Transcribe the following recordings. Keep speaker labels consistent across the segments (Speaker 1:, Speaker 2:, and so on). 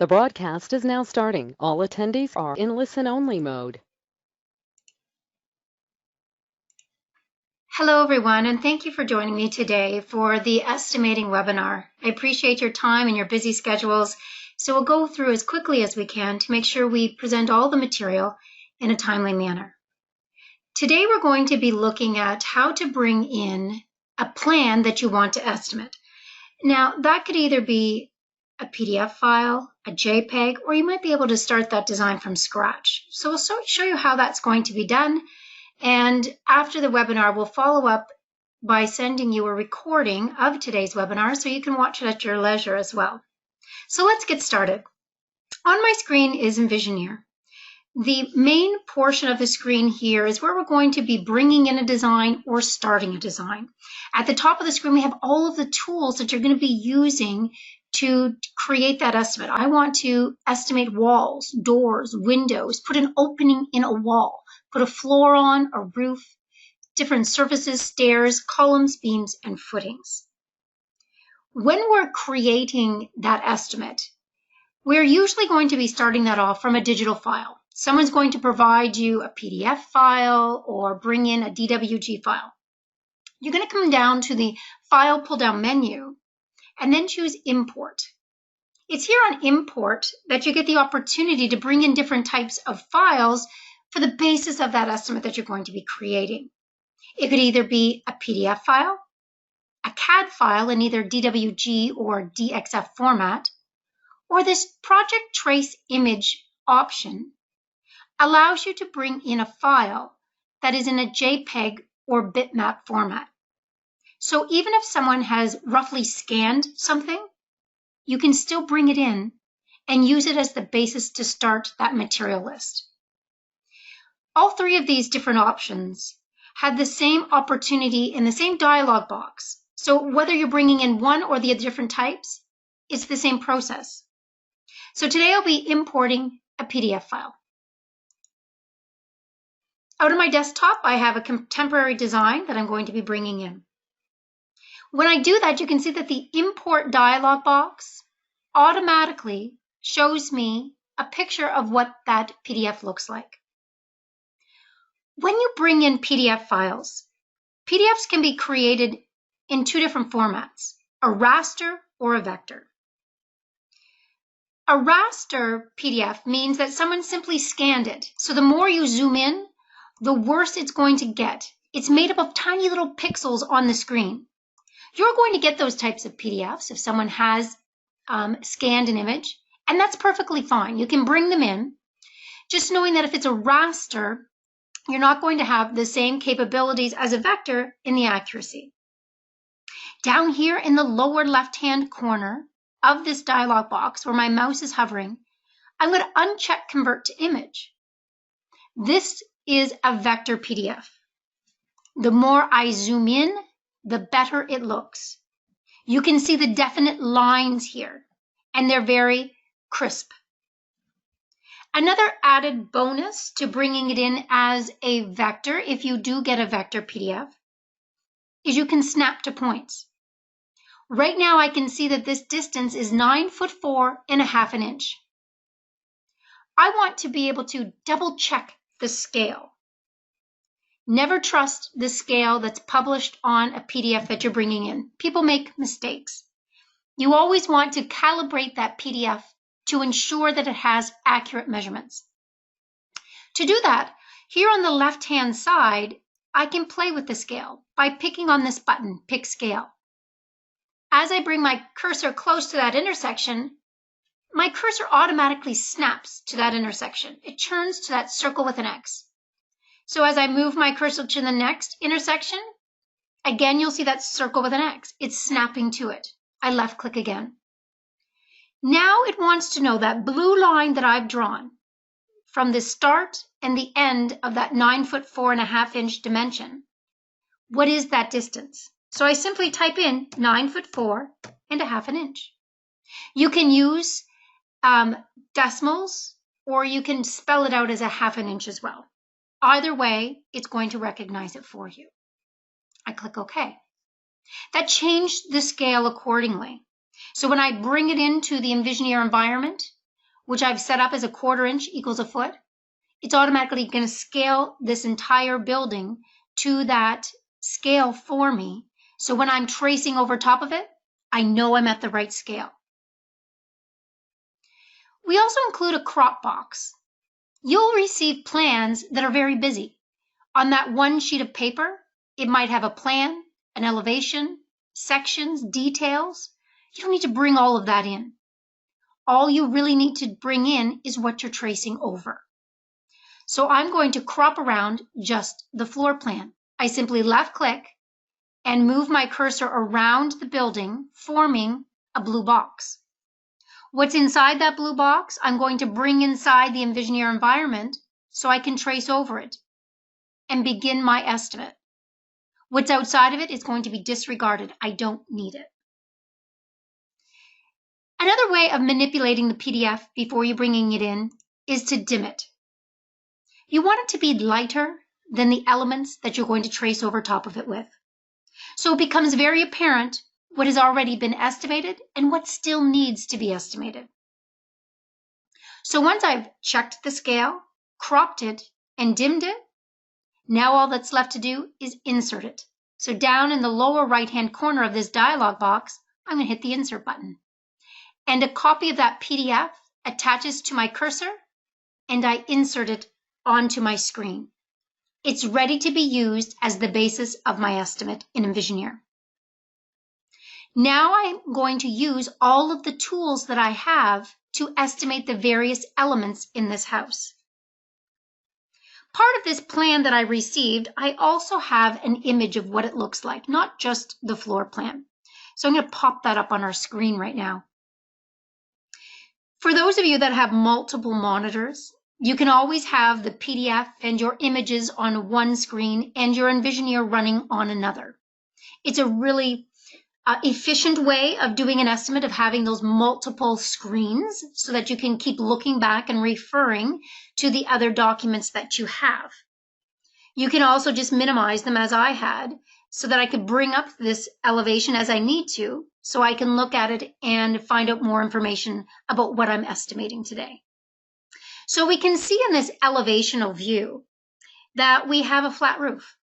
Speaker 1: The broadcast is now starting. All attendees are in listen-only mode.
Speaker 2: Hello, everyone, and thank you for joining me today for the estimating webinar. I appreciate your time and your busy schedules, so we'll go through as quickly as we can to make sure we present all the material in a timely manner. Today, we're going to be looking at how to bring in a plan that you want to estimate. Now, that could either be a PDF file, a JPEG, or you might be able to start that design from scratch. So we'll show you how that's going to be done. And after the webinar, we'll follow up by sending you a recording of today's webinar so you can watch it at your leisure as well. So let's get started. On my screen is Envisioneer. The main portion of the screen here is where we're going to be bringing in a design or starting a design. At the top of the screen, we have all of the tools that you're going to be using to create that estimate. I want to estimate walls, doors, windows, put an opening in a wall, put a floor on, a roof, different surfaces, stairs, columns, beams, and footings. When we're creating that estimate, we're usually going to be starting that off from a digital file. Someone's going to provide you a PDF file or bring in a DWG file. You're going to come down to the File pull-down menu and then choose Import. It's here on Import that you get the opportunity to bring in different types of files for the basis of that estimate that you're going to be creating. It could either be a PDF file, a CAD file in either DWG or DXF format, or this Project Trace Image option allows you to bring in a file that is in a JPEG or bitmap format. So even if someone has roughly scanned something, you can still bring it in and use it as the basis to start that material list. All three of these different options have the same opportunity in the same dialog box. So whether you're bringing in one or the different types, it's the same process. So today I'll be importing a PDF file. Out of my desktop, I have a contemporary design that I'm going to be bringing in. When I do that, you can see that the import dialog box automatically shows me a picture of what that PDF looks like. When you bring in PDF files, PDFs can be created in two different formats, a raster or a vector. A raster PDF means that someone simply scanned it. So the more you zoom in, the worse it's going to get. It's made up of tiny little pixels on the screen. You're going to get those types of PDFs if someone has scanned an image, and that's perfectly fine. You can bring them in, just knowing that if it's a raster, you're not going to have the same capabilities as a vector in the accuracy. Down here in the lower left-hand corner of this dialog box where my mouse is hovering, I'm going to uncheck Convert to Image. This is a vector PDF. The more I zoom in, the better it looks. You can see the definite lines here, and they're very crisp. Another added bonus to bringing it in as a vector, if you do get a vector PDF, is you can snap to points. Right now I can see that this distance is 9'4.5" inch. I want to be able to double check the scale. Never trust the scale that's published on a PDF that you're bringing in. People make mistakes. You always want to calibrate that PDF to ensure that it has accurate measurements. To do that, here on the left-hand side, I can play with the scale by picking on this button, Pick Scale. As I bring my cursor close to that intersection, my cursor automatically snaps to that intersection. It turns to that circle with an X. So as I move my cursor to the next intersection, again, you'll see that circle with an X. It's snapping to it. I left click again. Now it wants to know that blue line that I've drawn from the start and the end of that 9'4.5" inch dimension. What is that distance? So I simply type in 9'4.5" inch. You can use decimals, or you can spell it out as a 1/2 inch as well. Either way, it's going to recognize it for you. I click OK. That changed the scale accordingly. So when I bring it into the Envisioneer environment, which I've set up as a 1/4 inch equals a foot, it's automatically going to scale this entire building to that scale for me. So when I'm tracing over top of it, I know I'm at the right scale. We also include a crop box. You'll receive plans that are very busy. On that one sheet of paper, it might have a plan, an elevation, sections, details. You don't need to bring all of that in. All you really need to bring in is what you're tracing over. So I'm going to crop around just the floor plan. I simply left click and move my cursor around the building, forming a blue box. What's inside that blue box, I'm going to bring inside the Envisioneer environment so I can trace over it and begin my estimate. What's outside of it is going to be disregarded. I don't need it. Another way of manipulating the PDF before you're bringing it in is to dim it. You want it to be lighter than the elements that you're going to trace over top of it with. So it becomes very apparent what has already been estimated and what still needs to be estimated. So once I've checked the scale, cropped it, and dimmed it, now all that's left to do is insert it. So down in the lower right-hand corner of this dialog box, I'm going to hit the insert button. And a copy of that PDF attaches to my cursor, and I insert it onto my screen. It's ready to be used as the basis of my estimate in Envisioneer. Now I'm going to use all of the tools that I have to estimate the various elements in this house. Part of this plan that I received, I also have an image of what it looks like, not just the floor plan. So I'm going to pop that up on our screen right now. For those of you that have multiple monitors, you can always have the PDF and your images on one screen and your Envisioneer running on another. It's a really efficient way of doing an estimate, of having those multiple screens so that you can keep looking back and referring to the other documents that you have. You can also just minimize them as I had so that I could bring up this elevation as I need to, so I can look at it and find out more information about what I'm estimating today. So we can see in this elevational view that we have a flat roof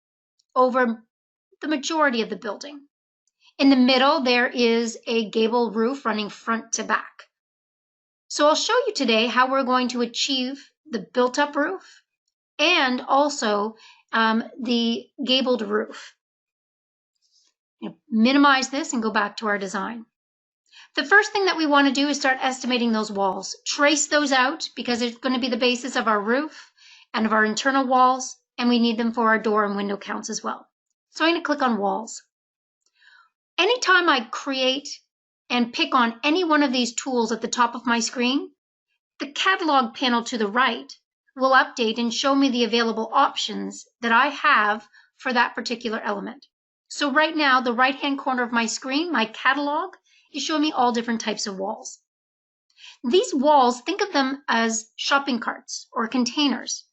Speaker 2: over the majority of the building. In the middle, there is a gable roof running front to back. So I'll show you today how we're going to achieve the built-up roof and also the gabled roof. Minimize this and go back to our design. The first thing that we want to do is start estimating those walls. Trace those out because it's going to be the basis of our roof and of our internal walls, and we need them for our door and window counts as well. So I'm going to click on walls. Anytime I create and pick on any one of these tools at the top of my screen, the catalog panel to the right will update and show me the available options that I have for that particular element. So right now, the right-hand corner of my screen, my catalog, is showing me all different types of walls. These walls, think of them as shopping carts or containers.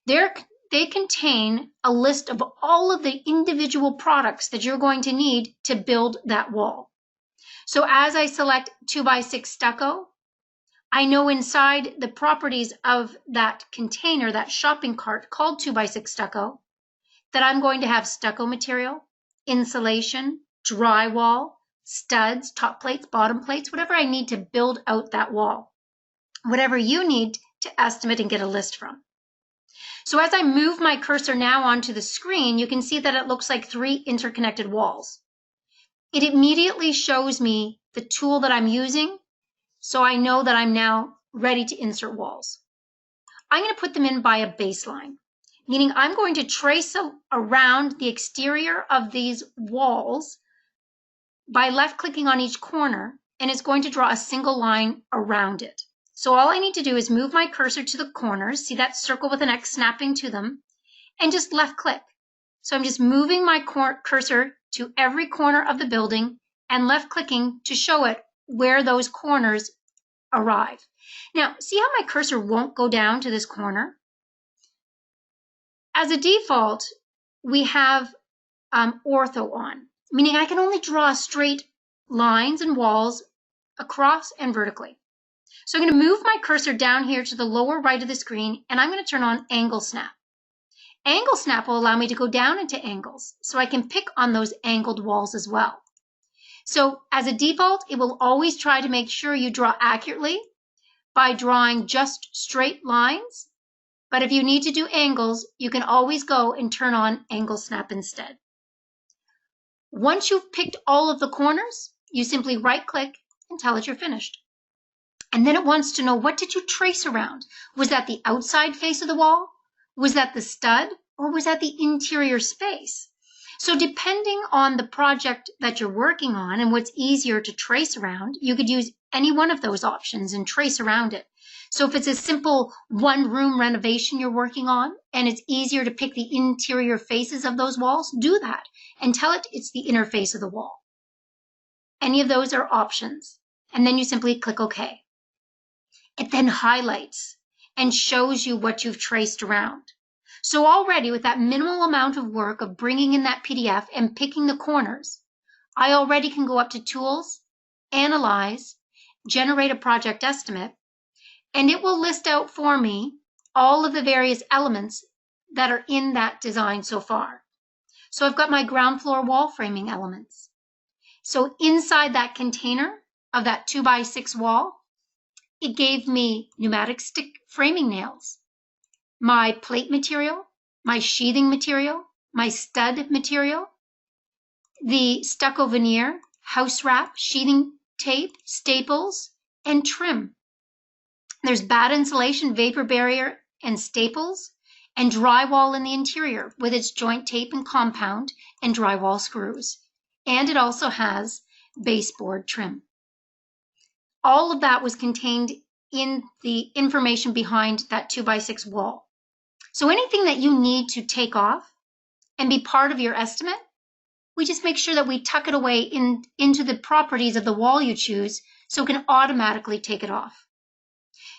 Speaker 2: They contain a list of all of the individual products that you're going to need to build that wall. So as I select 2x6 stucco, I know inside the properties of that container, that shopping cart called 2x6 stucco, that I'm going to have stucco material, insulation, drywall, studs, top plates, bottom plates, whatever I need to build out that wall, whatever you need to estimate and get a list from. So as I move my cursor now onto the screen, you can see that it looks like 3 interconnected walls. It immediately shows me the tool that I'm using, so I know that I'm now ready to insert walls. I'm going to put them in by a baseline, meaning I'm going to trace around the exterior of these walls by left-clicking on each corner, and it's going to draw a single line around it. So all I need to do is move my cursor to the corners, see that circle with an X snapping to them, and just left-click. So I'm just moving my cursor to every corner of the building and left-clicking to show it where those corners arrive. Now, see how my cursor won't go down to this corner? As a default, we have ortho on, meaning I can only draw straight lines and walls across and vertically. So I'm going to move my cursor down here to the lower right of the screen, and I'm going to turn on Angle Snap. Angle Snap will allow me to go down into angles, so I can pick on those angled walls as well. So as a default, it will always try to make sure you draw accurately by drawing just straight lines. But if you need to do angles, you can always go and turn on Angle Snap instead. Once you've picked all of the corners, you simply right-click and tell it you're finished. And then it wants to know, what did you trace around? Was that the outside face of the wall? Was that the stud? Or was that the interior space? So depending on the project that you're working on and what's easier to trace around, you could use any one of those options and trace around it. So if it's a simple one-room renovation you're working on and it's easier to pick the interior faces of those walls, do that and tell it it's the inner face of the wall. Any of those are options. And then you simply click OK. It then highlights and shows you what you've traced around. So already with that minimal amount of work of bringing in that PDF and picking the corners, I already can go up to Tools, Analyze, Generate a Project Estimate, and it will list out for me all of the various elements that are in that design so far. So I've got my ground floor wall framing elements. So inside that container of that 2x6 wall, it gave me pneumatic stick framing nails, my plate material, my sheathing material, my stud material, the stucco veneer, house wrap, sheathing tape, staples, and trim. There's bad insulation, vapor barrier, and staples, and drywall in the interior with its joint tape and compound and drywall screws. And it also has baseboard trim. All of that was contained in the information behind that 2x6 wall. So anything that you need to take off and be part of your estimate, we just make sure that we tuck it away into the properties of the wall you choose so it can automatically take it off.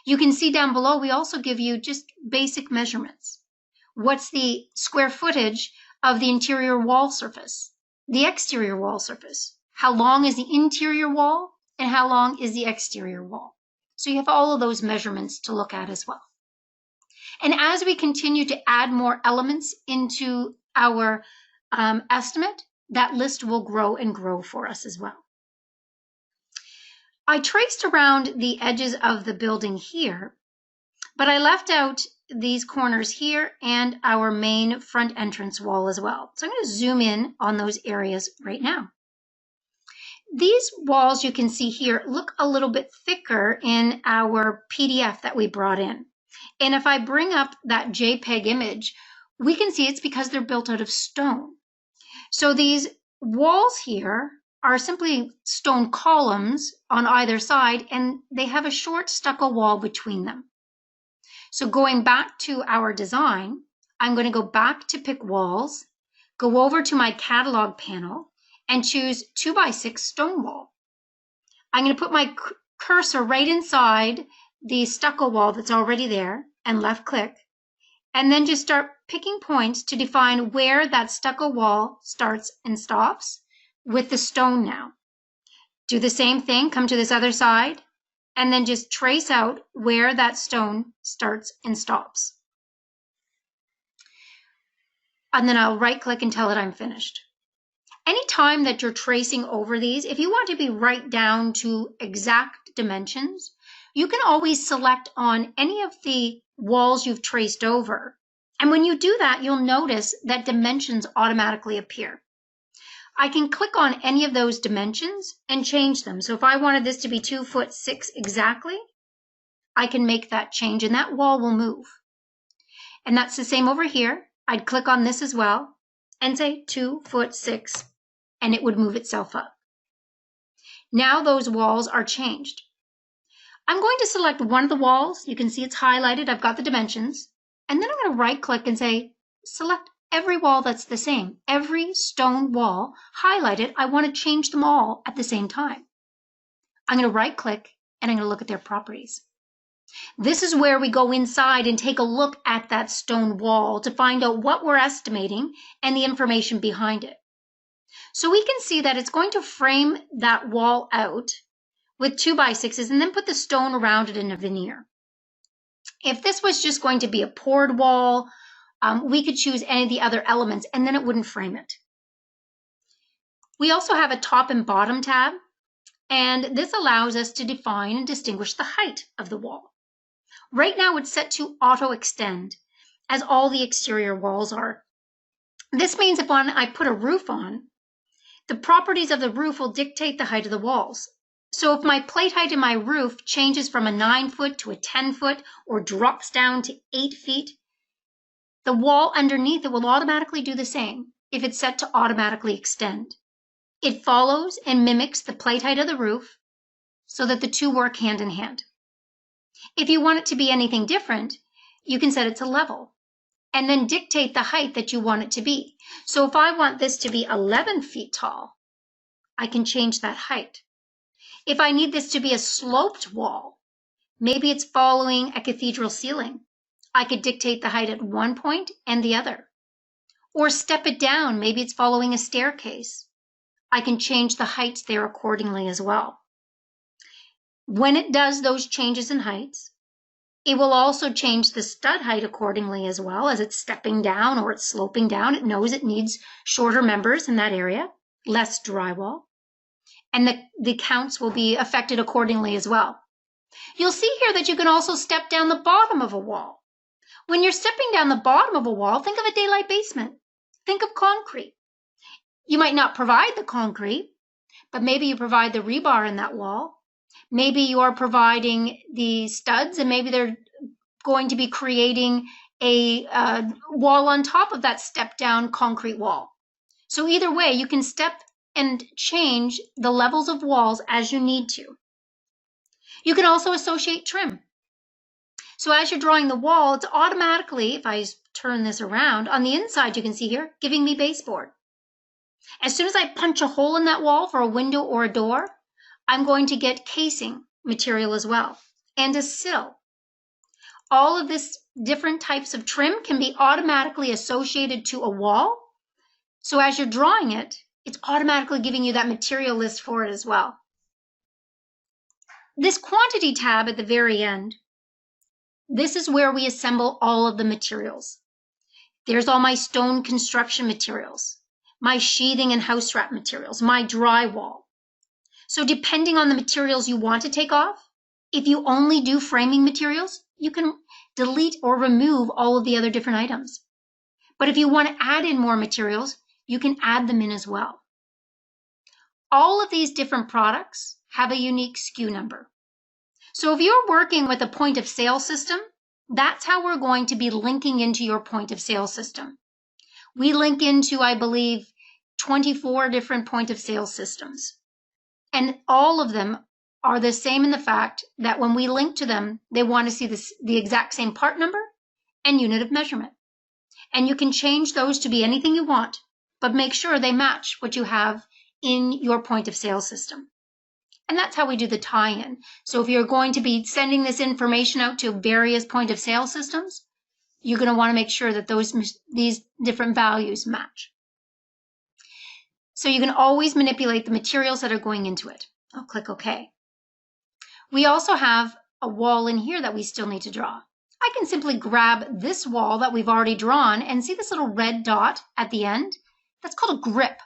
Speaker 2: You can see down below, we also give you just basic measurements. What's the square footage of the interior wall surface, the exterior wall surface? How long is the interior wall and how long is the exterior wall? So you have all of those measurements to look at as well. And as we continue to add more elements into our estimate, that list will grow and grow for us as well. I traced around the edges of the building here, but I left out these corners here and our main front entrance wall as well. So I'm going to zoom in on those areas right now. These walls you can see here look a little bit thicker in our PDF that we brought in. And if I bring up that JPEG image, we can see it's because they're built out of stone. So these walls here are simply stone columns on either side, and they have a short stucco wall between them. So going back to our design, I'm going to go back to Pick Walls, go over to my catalog panel, and choose 2x6 stone wall. I'm going to put my cursor right inside the stucco wall that's already there and left click, and then just start picking points to define where that stucco wall starts and stops with the stone now. Do the same thing, come to this other side, and then just trace out where that stone starts and stops. And then I'll right click and tell it I'm finished. Anytime that you're tracing over these, if you want to be right down to exact dimensions, you can always select on any of the walls you've traced over. And when you do that, you'll notice that dimensions automatically appear. I can click on any of those dimensions and change them. So if I wanted this to be 2'6" exactly, I can make that change and that wall will move. And that's the same over here. I'd click on this as well and say 2'6", and it would move itself up. Now those walls are changed. I'm going to select one of the walls. You can see it's highlighted. I've got the dimensions. And then I'm going to right click and say, select every wall that's the same. Every stone wall highlighted. I want to change them all at the same time. I'm going to right click and I'm going to look at their properties. This is where we go inside and take a look at that stone wall to find out what we're estimating and the information behind it. So we can see that it's going to frame that wall out with 2x6s and then put the stone around it in a veneer. If this was just going to be a poured wall, we could choose any of the other elements and then it wouldn't frame it. We also have a top and bottom tab, and this allows us to define and distinguish the height of the wall. Right now it's set to auto extend, as all the exterior walls are. This means if I put a roof on, the properties of the roof will dictate the height of the walls. So if my plate height in my roof changes from a 9-foot to a 10-foot or drops down to 8 feet, the wall underneath it will automatically do the same if it's set to automatically extend. It follows and mimics the plate height of the roof so that the two work hand in hand. If you want it to be anything different, you can set it to level and then dictate the height that you want it to be. So if I want this to be 11 feet tall, I can change that height. If I need this to be a sloped wall, maybe it's following a cathedral ceiling, I could dictate the height at one point and the other. Or step it down, maybe it's following a staircase. I can change the heights there accordingly as well. When it does those changes in heights, it will also change the stud height accordingly as well. As it's stepping down or it's sloping down, it knows it needs shorter members in that area, less drywall, and the counts will be affected accordingly as well. You'll see here that you can also step down the bottom of a wall. When you're stepping down the bottom of a wall, think of a daylight basement. Think of concrete. You might not provide the concrete, but maybe you provide the rebar in that wall. Maybe you are providing the studs, and maybe they're going to be creating a wall on top of that step-down concrete wall. So either way, you can step and change the levels of walls as you need to. You can also associate trim. So as you're drawing the wall, it's automatically, if I turn this around, on the inside you can see here, giving me baseboard. As soon as I punch a hole in that wall for a window or a door, I'm going to get casing material as well, and a sill. All of this different types of trim can be automatically associated to a wall. So as you're drawing it, it's automatically giving you that material list for it as well. This quantity tab at the very end, this is where we assemble all of the materials. There's all my stone construction materials, my sheathing and house wrap materials, my drywall. So depending on the materials you want to take off, if you only do framing materials, you can delete or remove all of the other different items. But if you want to add in more materials, you can add them in as well. All of these different products have a unique SKU number. So if you're working with a point of sale system, that's how we're going to be linking into your point of sale system. We link into, I believe, 24 different point of sale systems. And all of them are the same in the fact that when we link to them, they want to see the exact same part number and unit of measurement. And you can change those to be anything you want, but make sure they match what you have in your point of sale system. And that's how we do the tie-in. So if you're going to be sending this information out to various point of sale systems, you're going to want to make sure that these different values match. So you can always manipulate the materials that are going into it. I'll click OK. We also have a wall in here that we still need to draw. I can simply grab this wall that we've already drawn and see this little red dot at the end? That's called a grip.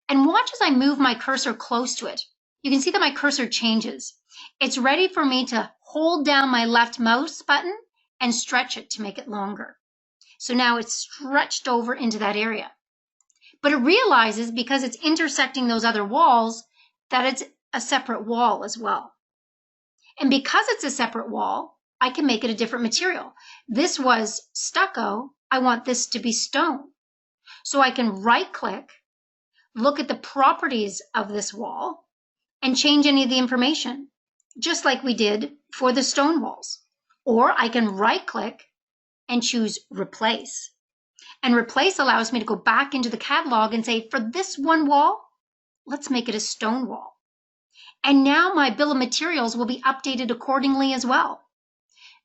Speaker 2: And watch as I move my cursor close to it. You can see that my cursor changes. It's ready for me to hold down my left mouse button and stretch it to make it longer. So now it's stretched over into that area. But it realizes, because it's intersecting those other walls, that it's a separate wall as well. And because it's a separate wall, I can make it a different material. This was stucco. I want this to be stone. So I can right-click, look at the properties of this wall, and change any of the information, just like we did for the stone walls. Or I can right-click and choose Replace. And Replace allows me to go back into the catalog and say, for this one wall, let's make it a stone wall. And now my bill of materials will be updated accordingly as well.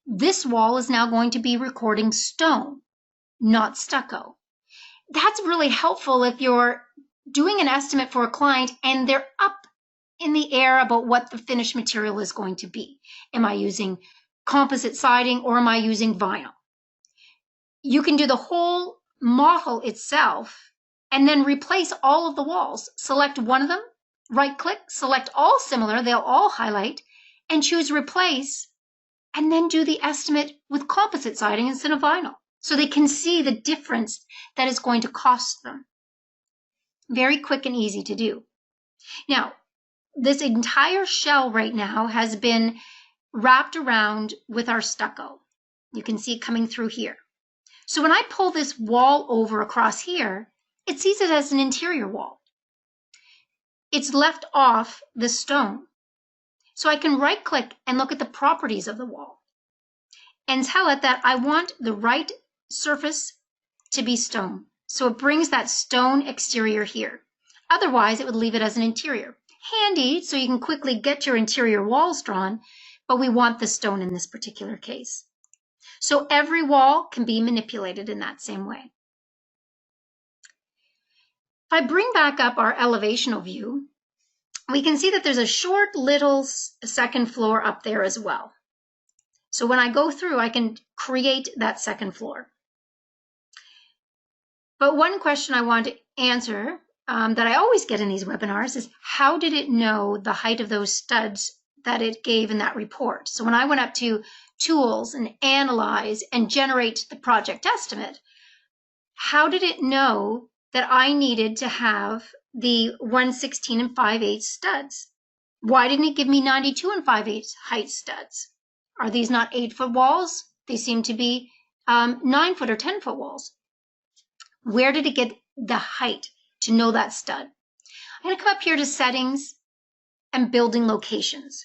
Speaker 2: This wall is now going to be recording stone, not stucco. That's really helpful if you're doing an estimate for a client and they're up in the air about what the finished material is going to be. Am I using composite siding or am I using vinyl? You can do the whole model itself and then replace all of the walls. Select one of them, right click, select all similar, they'll all highlight, and choose replace, and then do the estimate with composite siding instead of vinyl, so they can see the difference that is going to cost them. Very quick and easy to do. Now, this entire shell right now has been wrapped around with our stucco. You can see it coming through here. So when I pull this wall over across here, it sees it as an interior wall. It's left off the stone. So I can right click and look at the properties of the wall and tell it that I want the right surface to be stone. So it brings that stone exterior here. Otherwise, it would leave it as an interior. Handy, so you can quickly get your interior walls drawn, but we want the stone in this particular case. So every wall can be manipulated in that same way. If I bring back up our elevational view, we can see that there's a short little second floor up there as well. So when I go through, I can create that second floor. But one question I want to answer that I always get in these webinars is, how did it know the height of those studs that it gave in that report? So when I went up to Tools and Analyze and generate the project estimate, how did it know that I needed to have the 116 and 5/8 studs? Why didn't it give me 92 and 5/8 height studs? Are these not 8-foot walls? They seem to be 9-foot or 10-foot walls. Where did it get the height to know that stud? I'm going to come up here to Settings and Building Locations.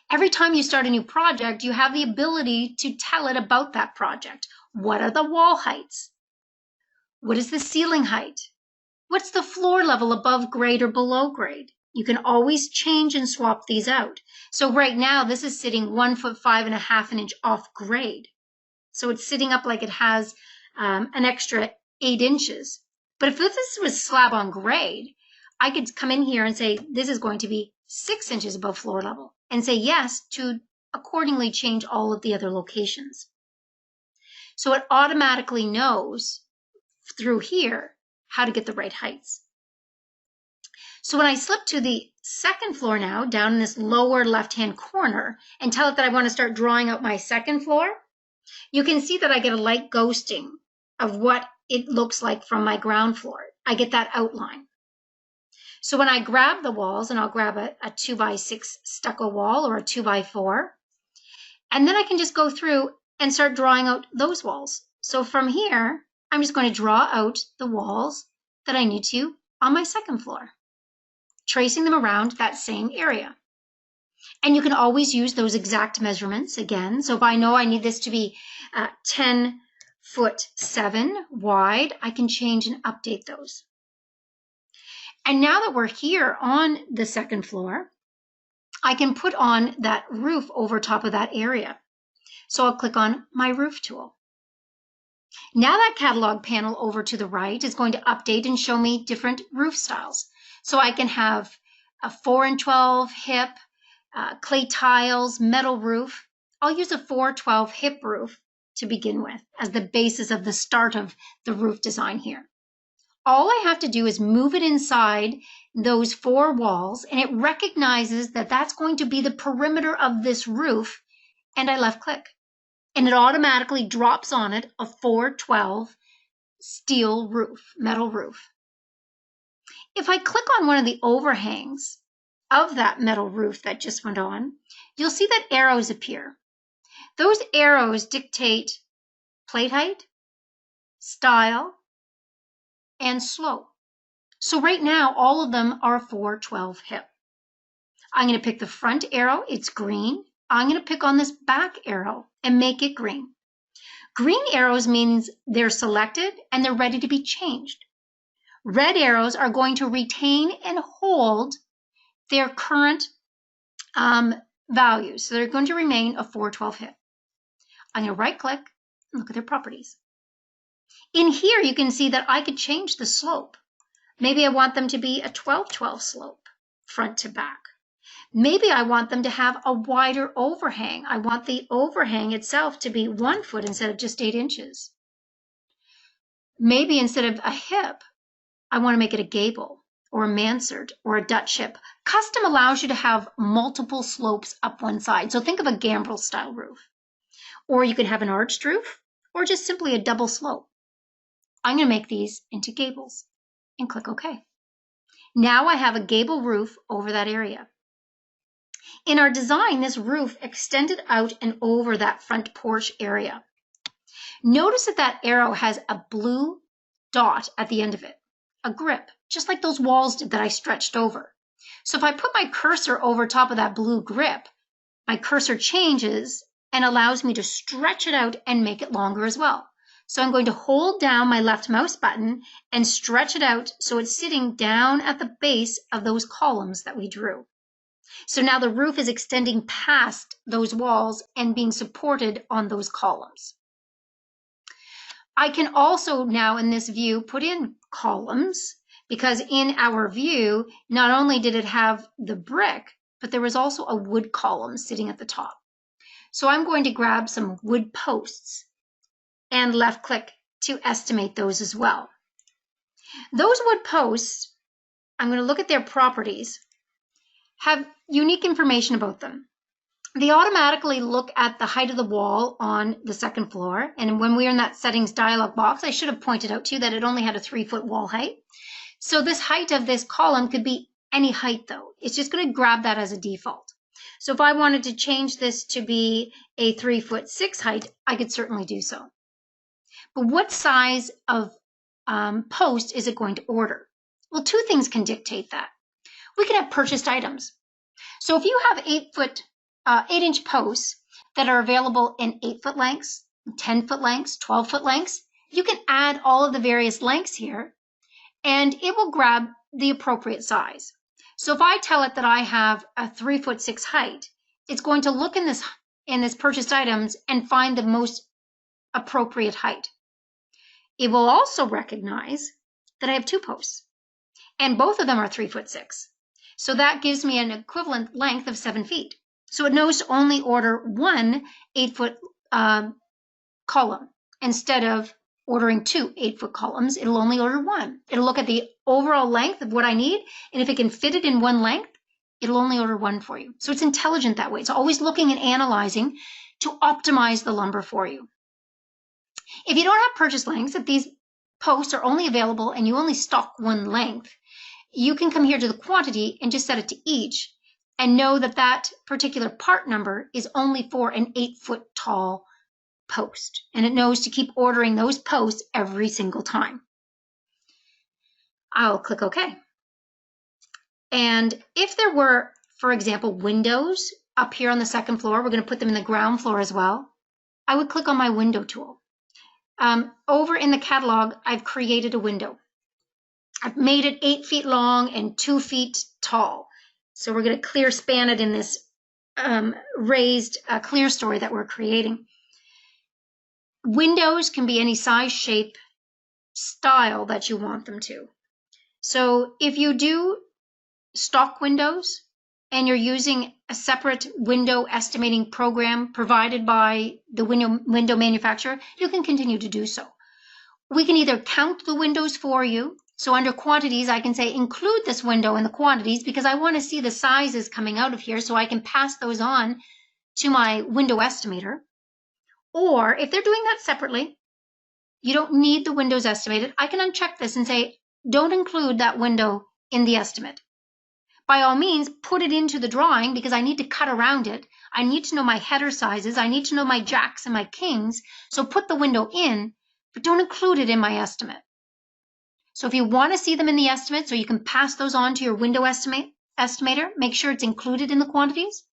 Speaker 2: Every time you start a new project, you have the ability to tell it about that project. What are the wall heights? What is the ceiling height? What's the floor level above grade or below grade? You can always change and swap these out. So right now, this is sitting 1 foot 5.5 inch off grade. So it's sitting up like it has an extra 8 inches. But if this was slab on grade, I could come in here and say, this is going to be 6 inches above floor level, and say yes to accordingly change all of the other locations. So it automatically knows through here how to get the right heights. So when I slip to the second floor now, down in this lower left-hand corner, and tell it that I want to start drawing out my second floor, you can see that I get a light ghosting of what it looks like from my ground floor. I get that outline. So when I grab the walls, and I'll grab a 2x6 stucco wall or a 2x4, and then I can just go through and start drawing out those walls. So from here, I'm just going to draw out the walls that I need to on my second floor, tracing them around that same area. And you can always use those exact measurements again. So if I know I need this to be 10 foot 7 wide, I can change and update those. And now that we're here on the second floor, I can put on that roof over top of that area. So I'll click on my roof tool. Now that catalog panel over to the right is going to update and show me different roof styles. So I can have a 4-12 hip, clay tiles, metal roof. I'll use a 4-12 hip roof to begin with as the basis of the start of the roof design here. All I have to do is move it inside those 4 walls, and it recognizes that that's going to be the perimeter of this roof, and I left click. And it automatically drops on it a 4-12 steel roof, metal roof. If I click on one of the overhangs of that metal roof that just went on, you'll see that arrows appear. Those arrows dictate plate height, style, and slope. So right now, all of them are 4-12 hip. I'm going to pick the front arrow. It's green. I'm going to pick on this back arrow and make it green. Green arrows means they're selected and they're ready to be changed. Red arrows are going to retain and hold their current values. So they're going to remain a 4-12 hip. I'm going to right click and look at their properties. In here, you can see that I could change the slope. Maybe I want them to be a 12-12 slope. front to back. Maybe I want them to have a wider overhang. I want the overhang itself to be 1 foot instead of just 8 inches. Maybe instead of a hip, I want to make it a gable or a mansard or a Dutch hip. Custom allows you to have multiple slopes up one side. So think of a gambrel style roof. Or you could have an arched roof or just simply a double slope. I'm going to make these into gables and click OK. Now I have a gable roof over that area. In our design, this roof extended out and over that front porch area. Notice that that arrow has a blue dot at the end of it, a grip, just like those walls did that I stretched over. So if I put my cursor over top of that blue grip, my cursor changes and allows me to stretch it out and make it longer as well. So I'm going to hold down my left mouse button and stretch it out so it's sitting down at the base of those columns that we drew. So now the roof is extending past those walls and being supported on those columns. I can also now in this view put in columns because in our view, not only did it have the brick, but there was also a wood column sitting at the top. So I'm going to grab some wood posts and left click to estimate those as well. Those wood posts, I'm going to look at their properties, have unique information about them. They automatically look at the height of the wall on the second floor. And when we were in that settings dialog box, I should have pointed out to you that it only had a 3-foot wall height. So this height of this column could be any height though. It's just going to grab that as a default. So if I wanted to change this to be a 3'6" height, I could certainly do so. But what size of post is it going to order? Well, 2 things can dictate that. We can have purchased items. So if you have 8-inch posts that are available in 8-foot lengths, 10-foot lengths, 12-foot lengths, you can add all of the various lengths here and it will grab the appropriate size. So if I tell it that I have a 3'6" height, it's going to look in this purchased items and find the most appropriate height. It will also recognize that I have 2 posts and both of them are 3'6". So that gives me an equivalent length of 7 feet. So it knows to only order 1 8-foot column instead of ordering 2 8-foot columns. It'll only order 1. It'll look at the overall length of what I need, and if it can fit it in 1 length, it'll only order 1 for you. So it's intelligent that way. It's always looking and analyzing to optimize the lumber for you. If you don't have purchase lengths, if these posts are only available and you only stock 1 length, you can come here to the quantity and just set it to each and know that that particular part number is only for an 8-foot tall post. And it knows to keep ordering those posts every single time. I'll click OK. And if there were, for example, windows up here on the second floor, we're going to put them in the ground floor as well, I would click on my window tool. Over in the catalog, I've created a window. I've made it 8 feet long and 2 feet tall. So we're going to clear span it in this raised clear story that we're creating. Windows can be any size, shape, style that you want them to. So if you do stock windows and you're using a separate window estimating program provided by the window manufacturer, you can continue to do so. We can either count the windows for you. So under quantities, I can say include this window in the quantities because I want to see the sizes coming out of here so I can pass those on to my window estimator. Or if they're doing that separately, you don't need the windows estimated. I can uncheck this and say, don't include that window in the estimate. By all means, put it into the drawing because I need to cut around it. I need to know my header sizes. I need to know my jacks and my kings. So put the window in, but don't include it in my estimate. So if you want to see them in the estimate so you can pass those on to your window estimator, make sure it's included in the quantities.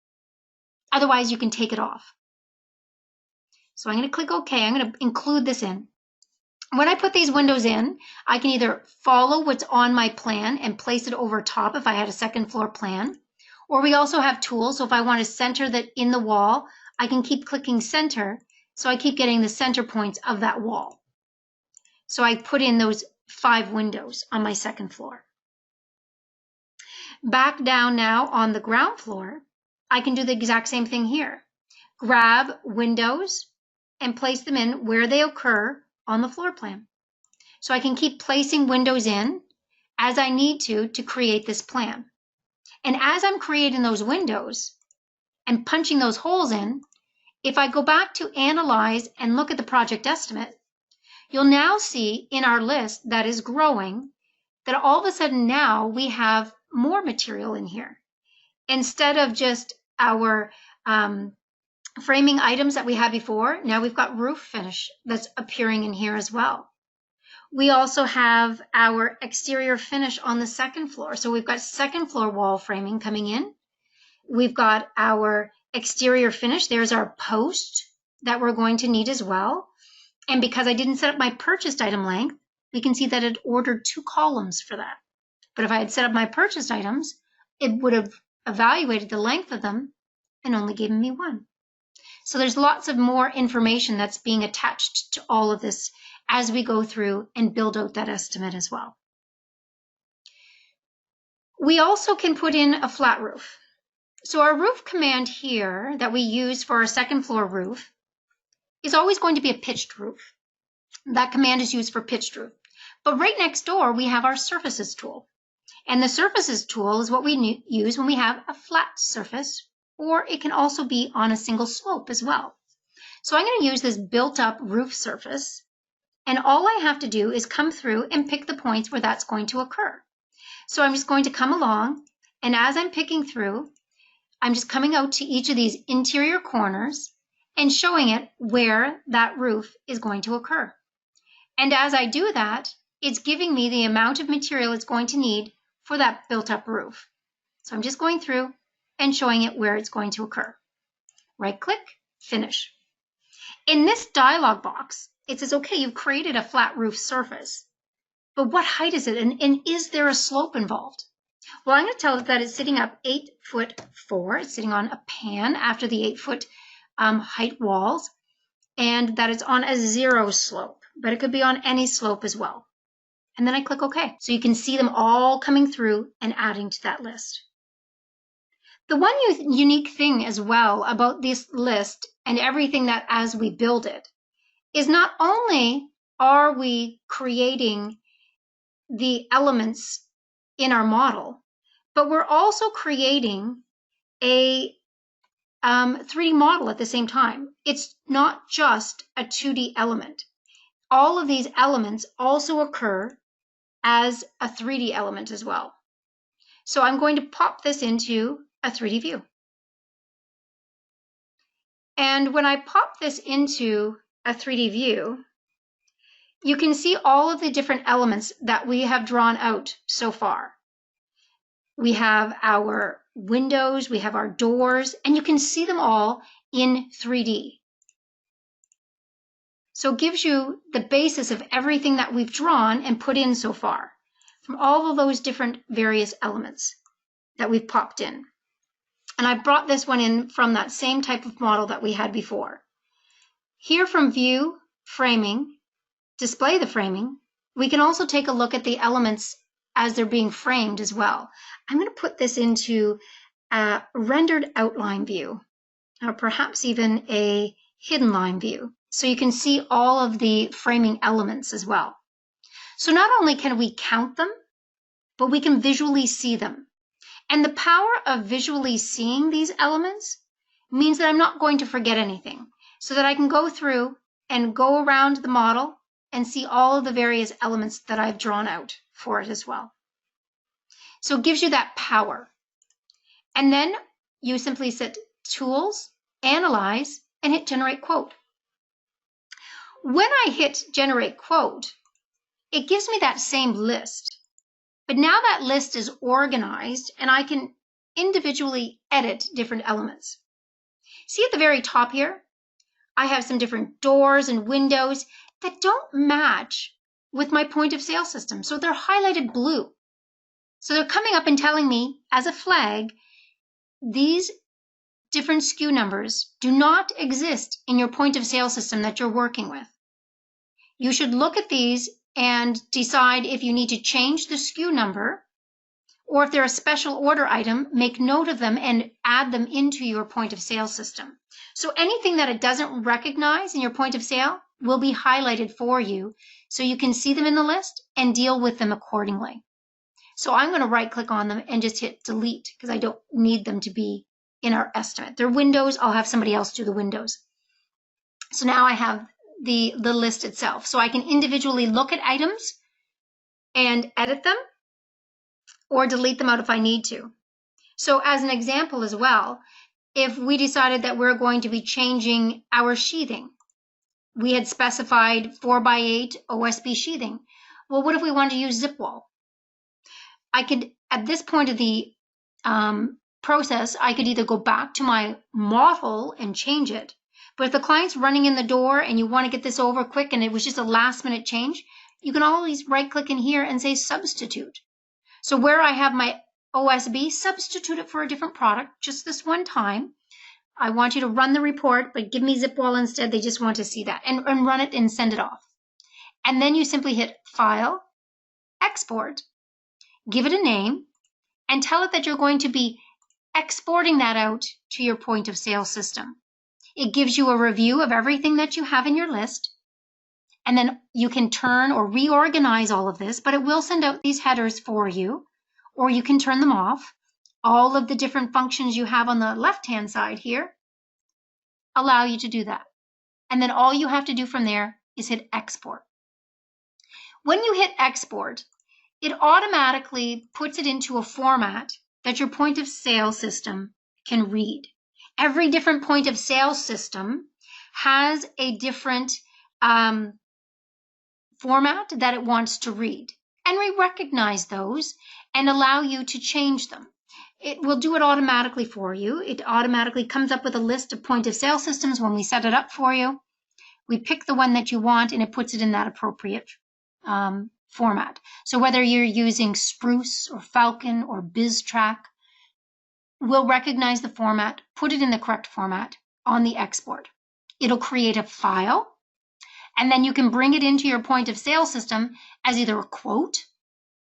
Speaker 2: Otherwise, you can take it off. So I'm going to click OK. I'm going to include this in. When I put these windows in, I can either follow what's on my plan and place it over top if I had a second floor plan, or we also have tools. So if I want to center that in the wall, I can keep clicking center. So I keep getting the center points of that wall. So I put in those 5 windows on my second floor. Back down now on the ground floor, I can do the exact same thing here. Grab windows and place them in where they occur on the floor plan. So I can keep placing windows in as I need to create this plan. And as I'm creating those windows and punching those holes in, if I go back to analyze and look at the project estimate, you'll now see in our list that is growing that all of a sudden now we have more material in here. Instead of just our framing items that we had before, now we've got roof finish that's appearing in here as well. We also have our exterior finish on the second floor. So we've got second floor wall framing coming in. We've got our exterior finish. There's our post that we're going to need as well. And because I didn't set up my purchased item length, we can see that it ordered 2 columns for that. But if I had set up my purchased items, it would have evaluated the length of them and only given me 1. So there's lots of more information that's being attached to all of this as we go through and build out that estimate as well. We also can put in a flat roof. So our roof command here that we use for our second floor roof is always going to be a pitched roof. That command is used for pitched roof. But right next door, we have our surfaces tool. And the surfaces tool is what we use when we have a flat surface, or it can also be on a single slope as well. So I'm going to use this built-up roof surface, and all I have to do is come through and pick the points where that's going to occur. So I'm just going to come along, and as I'm picking through, I'm just coming out to each of these interior corners and showing it where that roof is going to occur. And as I do that, it's giving me the amount of material it's going to need for that built-up roof. So I'm just going through and showing it where it's going to occur. Right-click, finish. In this dialog box, it says, okay, you've created a flat roof surface, but what height is it? And is there a slope involved? Well, I'm going to tell it that it's sitting up 8'4". It's sitting on a pan after the 8-foot height walls, and that it's on a 0 slope, but it could be on any slope as well. And then I click OK. So you can see them all coming through and adding to that list. The one unique thing as well about this list and everything that as we build it is not only are we creating the elements in our model, but we're also creating a 3D model at the same time. It's not just a 2D element. All of these elements also occur as a 3D element as well. So I'm going to pop this into a 3D view. And when I pop this into a 3D view, you can see all of the different elements that we have drawn out so far. We have our windows, we have our doors, and you can see them all in 3D. So it gives you the basis of everything that we've drawn and put in so far, from all of those different various elements that we've popped in. And I brought this one in from that same type of model that we had before. Here from View, Framing, Display the Framing, we can also take a look at the elements as they're being framed as well. I'm going to put this into a rendered outline view, or perhaps even a hidden line view, so you can see all of the framing elements as well. So not only can we count them, but we can visually see them. And the power of visually seeing these elements means that I'm not going to forget anything, so that I can go through and go around the model and see all of the various elements that I've drawn out for it as well. So it gives you that power. And then you simply set Tools, Analyze, and hit Generate Quote. When I hit Generate Quote, it gives me that same list. But now that list is organized and I can individually edit different elements. See at the very top here, I have some different doors and windows that don't match with my point of sale system. So they're highlighted blue. So they're coming up and telling me as a flag, these different SKU numbers do not exist in your point of sale system that you're working with. You should look at these and decide if you need to change the SKU number Or if they're a special order item, make note of them and add them into your point of sale system. So anything that it doesn't recognize in your point of sale will be highlighted for you so you can see them in the list and deal with them accordingly. So I'm going to right click on them and just hit delete because I don't need them to be in our estimate. They're windows. I'll have somebody else do the windows. So now I have the list itself. So I can individually look at items and edit them or delete them out if I need to. So as an example as well, if we decided that we're going to be changing our sheathing, we had specified 4x8 OSB sheathing. Well, what if we wanted to use zip wall? I could, at this point of the process, I could either go back to my model and change it. But if the client's running in the door and you want to get this over quick and it was just a last minute change, you can always right click in here and say substitute. So where I have my OSB, substitute it for a different product just this one time. I want you to run the report, but give me zip wall instead. They just want to see that and run it and send it off. And then you simply hit File, Export, give it a name, and tell it that you're going to be exporting that out to your point of sale system. It gives you a review of everything that you have in your list. And then you can turn or reorganize all of this, but it will send out these headers for you, or you can turn them off. All of the different functions you have on the left-hand side here allow you to do that. And then all you have to do from there is hit export. When you hit export, it automatically puts it into a format that your point of sale system can read. Every different point of sale system has a different format that it wants to read. And we recognize those and allow you to change them. It will do it automatically for you. It automatically comes up with a list of point of sale systems when we set it up for you. We pick the one that you want and it puts it in that appropriate format. So whether you're using Spruce or Falcon or BizTrack, we'll recognize the format, put it in the correct format on the export. It'll create a file, and then you can bring it into your point of sale system as either a quote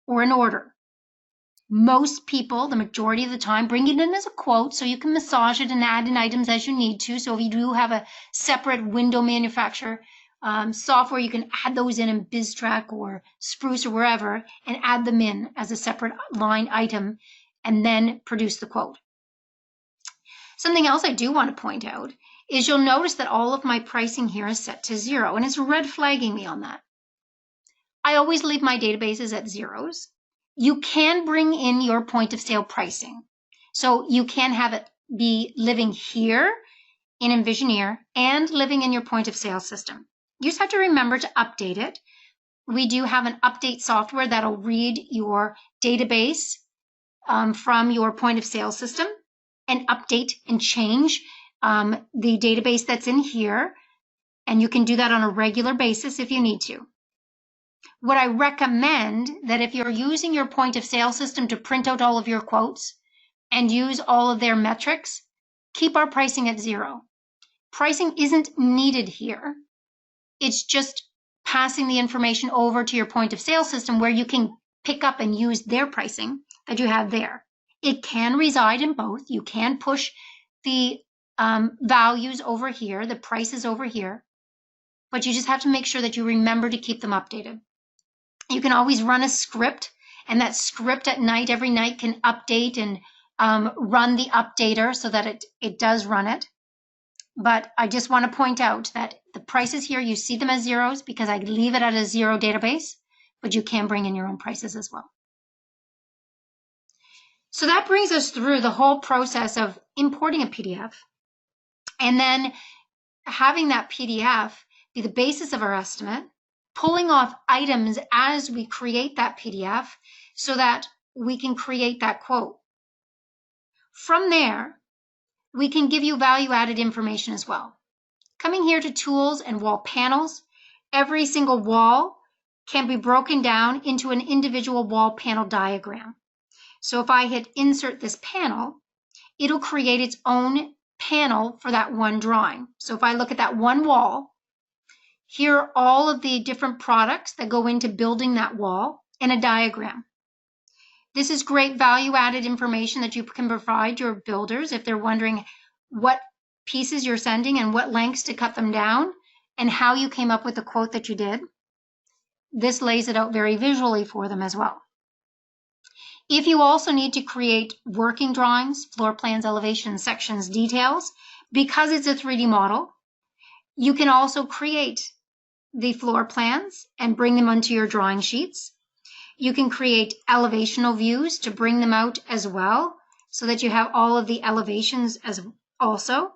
Speaker 2: or an order. Most people, the majority of the time, bring it in as a quote so you can massage it and add in items as you need to. So if you do have a separate window manufacturer software, you can add those in BizTrack or Spruce or wherever and add them in as a separate line item and then produce the quote. Something else I do want to point out is you'll notice that all of my pricing here is set to 0 and it's red flagging me on that. I always leave my databases at zeros. You can bring in your point of sale pricing. So you can have it be living here in Envisioneer and living in your point of sale system. You just have to remember to update it. We do have an update software that'll read your database from your point of sale system and update and change the database that's in here. And you can do that on a regular basis if you need to. What I recommend that if you're using your point of sale system to print out all of your quotes and use all of their metrics, keep our pricing at 0. Pricing isn't needed here. It's just passing the information over to your point of sale system where you can pick up and use their pricing that you have there. It can reside in both. You can push the values over here, the prices over here, but you just have to make sure that you remember to keep them updated. You can always run a script, and that script at night, every night, can update and run the updater so that it does run it. But I just want to point out that the prices here, you see them as zeros because I leave it at a 0 database, but you can bring in your own prices as well. So that brings us through the whole process of importing a PDF and then having that PDF be the basis of our estimate, pulling off items as we create that PDF so that we can create that quote. From there, we can give you value-added information as well. Coming here to tools and wall panels, every single wall can be broken down into an individual wall panel diagram. So if I hit insert this panel, it'll create its own panel for that one drawing. So if I look at that one wall, here are all of the different products that go into building that wall in a diagram. This is great value-added information that you can provide your builders if they're wondering what pieces you're sending and what lengths to cut them down and how you came up with the quote that you did. This lays it out very visually for them as well. If you also need to create working drawings, floor plans, elevations, sections, details, because it's a 3D model, you can also create the floor plans and bring them onto your drawing sheets. You can create elevational views to bring them out as well, so that you have all of the elevations as also.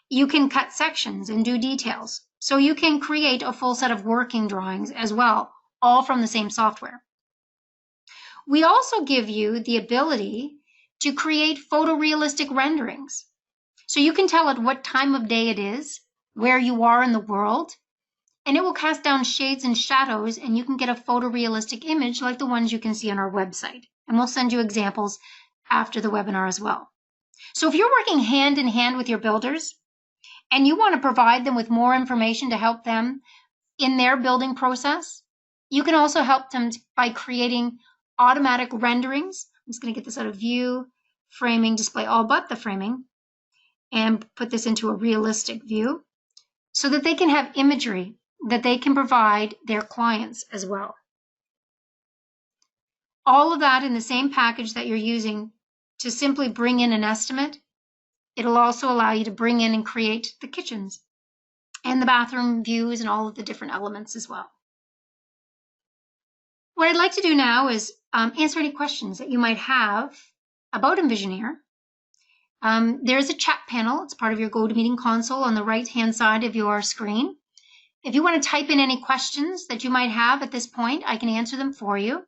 Speaker 2: You can cut sections and do details. So you can create a full set of working drawings as well, all from the same software. We also give you the ability to create photorealistic renderings. So you can tell it what time of day it is, where you are in the world, and it will cast down shades and shadows, and you can get a photorealistic image like the ones you can see on our website. And we'll send you examples after the webinar as well. So if you're working hand in hand with your builders and you want to provide them with more information to help them in their building process, you can also help them by creating automatic renderings. I'm just going to get this out of view, framing, display all but the framing, and put this into a realistic view so that they can have imagery that they can provide their clients as well. All of that in the same package that you're using to simply bring in an estimate. It'll also allow you to bring in and create the kitchens and the bathroom views and all of the different elements as well. What I'd like to do now is answer any questions that you might have about Envisioneer. There's a chat panel. It's part of your GoToMeeting console on the right-hand side of your screen. If you want to type in any questions that you might have at this point, I can answer them for you.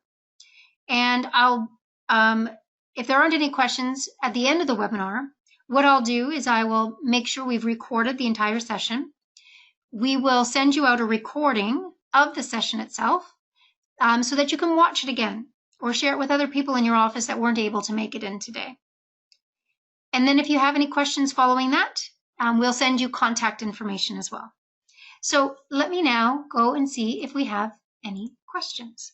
Speaker 2: And if there aren't any questions at the end of the webinar, what I'll do is I will make sure we've recorded the entire session. We will send you out a recording of the session itself so that you can watch it again or share it with other people in your office that weren't able to make it in today. And then if you have any questions following that, we'll send you contact information as well. So let me now go and see if we have any questions.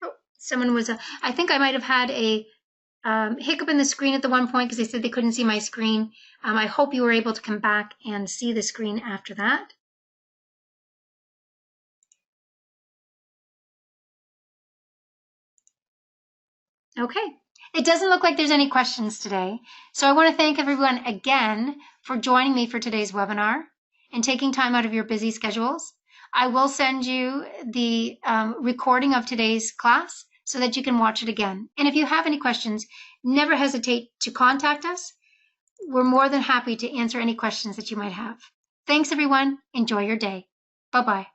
Speaker 2: Oh, someone was, I think I might have had a hiccup in the screen at the one point because they said they couldn't see my screen. I hope you were able to come back and see the screen after that. Okay, it doesn't look like there's any questions today. So I want to thank everyone again for joining me for today's webinar and taking time out of your busy schedules. I will send you the recording of today's class so that you can watch it again. And if you have any questions, never hesitate to contact us. We're more than happy to answer any questions that you might have. Thanks, everyone. Enjoy your day. Bye-bye.